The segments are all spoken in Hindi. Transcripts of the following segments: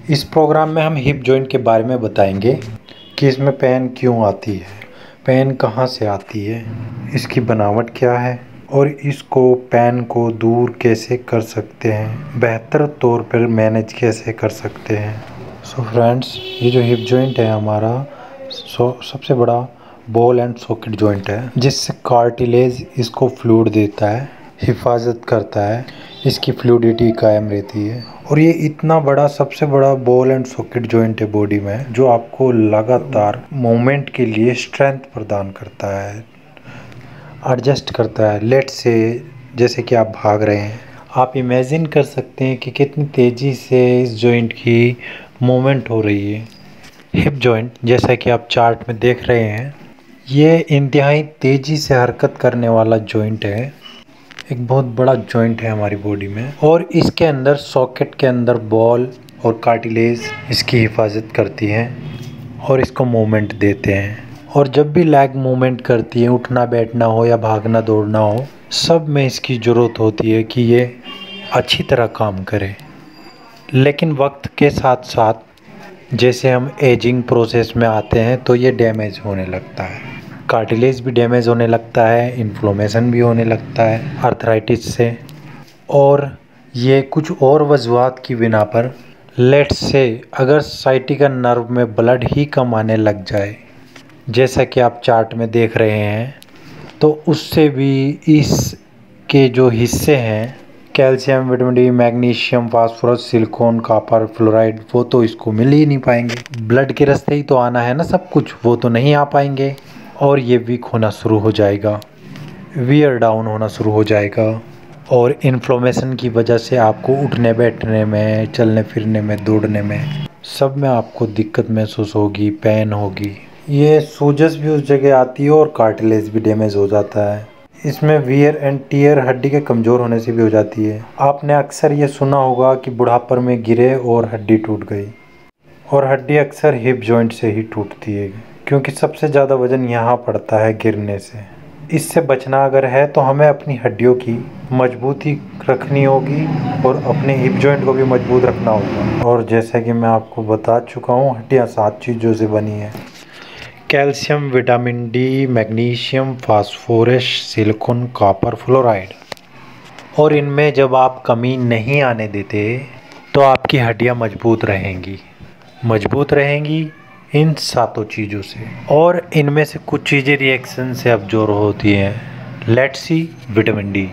इस प्रोग्राम में हम हिप जॉइंट के बारे में बताएंगे कि इसमें पेन क्यों आती है, पेन कहाँ से आती है, इसकी बनावट क्या है और इसको पेन को दूर कैसे कर सकते हैं, बेहतर तौर पर मैनेज कैसे कर सकते हैं। सो फ्रेंड्स, ये जो हिप जॉइंट है हमारा सबसे बड़ा बॉल एंड सॉकेट जॉइंट है, जिससे कार्टिलेज इसको फ्लूइड देता है, हिफाजत करता है, इसकी फ्लूइडिटी कायम रहती है। और ये इतना बड़ा सबसे बड़ा बॉल एंड सॉकेट जॉइंट है बॉडी में, जो आपको लगातार मूवमेंट के लिए स्ट्रेंथ प्रदान करता है, एडजस्ट करता है। लेट से जैसे कि आप भाग रहे हैं, आप इमेजिन कर सकते हैं कि कितनी तेज़ी से इस जॉइंट की मूवमेंट हो रही है। हिप जॉइंट, जैसा कि आप चार्ट में देख रहे हैं, ये इंतहाई तेज़ी से हरकत करने वाला जॉइंट है, एक बहुत बड़ा जॉइंट है हमारी बॉडी में। और इसके अंदर सॉकेट के अंदर बॉल और कार्टिलेज इसकी हिफाजत करती हैं और इसको मूवमेंट देते हैं। और जब भी लेग मूवमेंट करती है, उठना बैठना हो या भागना दौड़ना हो, सब में इसकी ज़रूरत होती है कि ये अच्छी तरह काम करे। लेकिन वक्त के साथ साथ जैसे हम एजिंग प्रोसेस में आते हैं तो ये डैमेज होने लगता है, कार्टिलेज भी डैमेज होने लगता है, इन्फ्लोमेशन भी होने लगता है आर्थराइटिस से। और ये कुछ और वजूहात की बिना पर, लेट्स से अगर साइटिका नर्व में ब्लड ही कम आने लग जाए, जैसा कि आप चार्ट में देख रहे हैं, तो उससे भी इसके जो हिस्से हैं, calcium, vitamin D, magnesium, phosphorus, silicon, copper, fluoride, वो तो इसको मिल ही नहीं पाएंगे। ब्लड के रास्ते ही तो आना है ना सब कुछ, वो तो नहीं आ पाएंगे और ये वीक होना शुरू हो जाएगा, वियर डाउन होना शुरू हो जाएगा। और इन्फ्लोमेशन की वजह से आपको उठने बैठने में, चलने फिरने में, दौड़ने में, सब में आपको दिक्कत महसूस होगी, पेन होगी। ये सूजस भी उस जगह आती है और कार्टिलेज भी डैमेज हो जाता है। इसमें वियर एंड टियर हड्डी के कमज़ोर होने से भी हो जाती है। आपने अक्सर ये सुना होगा कि बुढ़ापे में गिरे और हड्डी टूट गई, और हड्डी अक्सर हिप जॉइंट से ही टूटती है, क्योंकि सबसे ज़्यादा वज़न यहाँ पड़ता है गिरने से। इससे बचना अगर है तो हमें अपनी हड्डियों की मजबूती रखनी होगी और अपने हिप जॉइंट को भी मजबूत रखना होगा। और जैसा कि मैं आपको बता चुका हूँ, हड्डियाँ 7 चीज़ों से बनी हैं: calcium, vitamin D, magnesium, phosphorus, silicon, copper, fluoride. और इनमें जब आप कमी नहीं आने देते तो आपकी हड्डियाँ मजबूत रहेंगी इन 7 चीज़ों से। और इनमें से कुछ चीज़ें रिएक्शन से अब्जॉर्ब होती हैं। लेट्स सी, विटामिन डी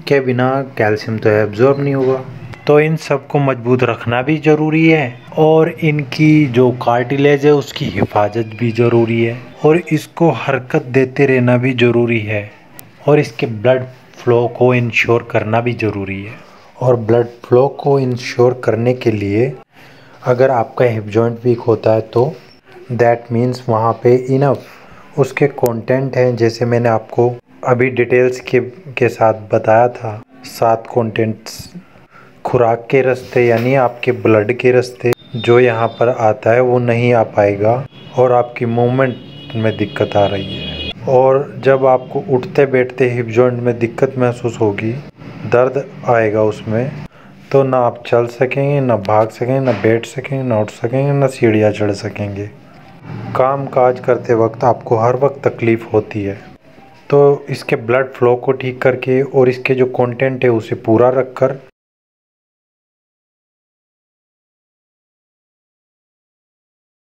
के बिना कैल्शियम तो एब्जॉर्ब नहीं होगा, तो इन सब को मजबूत रखना भी ज़रूरी है। और इनकी जो कार्टिलेज है उसकी हिफाजत भी ज़रूरी है, और इसको हरकत देते रहना भी ज़रूरी है। और इसके ब्लड फ्लो को इंश्योर करना भी ज़रूरी है। और ब्लड फ्लो को इंश्योर करने के लिए अगर आपका हिप जॉइंट वीक होता है तो दैट मीन्स वहाँ पे इनफ उसके कंटेंट हैं, जैसे मैंने आपको अभी डिटेल्स के साथ बताया था। 7 कंटेंट्स खुराक के रास्ते, यानी आपके ब्लड के रास्ते जो यहाँ पर आता है वो नहीं आ पाएगा और आपकी मूवमेंट में दिक्कत आ रही है। और जब आपको उठते बैठते हिप जॉइंट में दिक्कत महसूस होगी, दर्द आएगा उसमें, तो ना आप चल सकेंगे, ना भाग सकेंगे, ना बैठ सकेंगे, ना उठ सकेंगे, ना सीढ़ियाँ चढ़ सकेंगे। काम काज करते वक्त आपको हर वक्त तकलीफ़ होती है। तो इसके ब्लड फ्लो को ठीक करके और इसके जो कंटेंट है उसे पूरा रखकर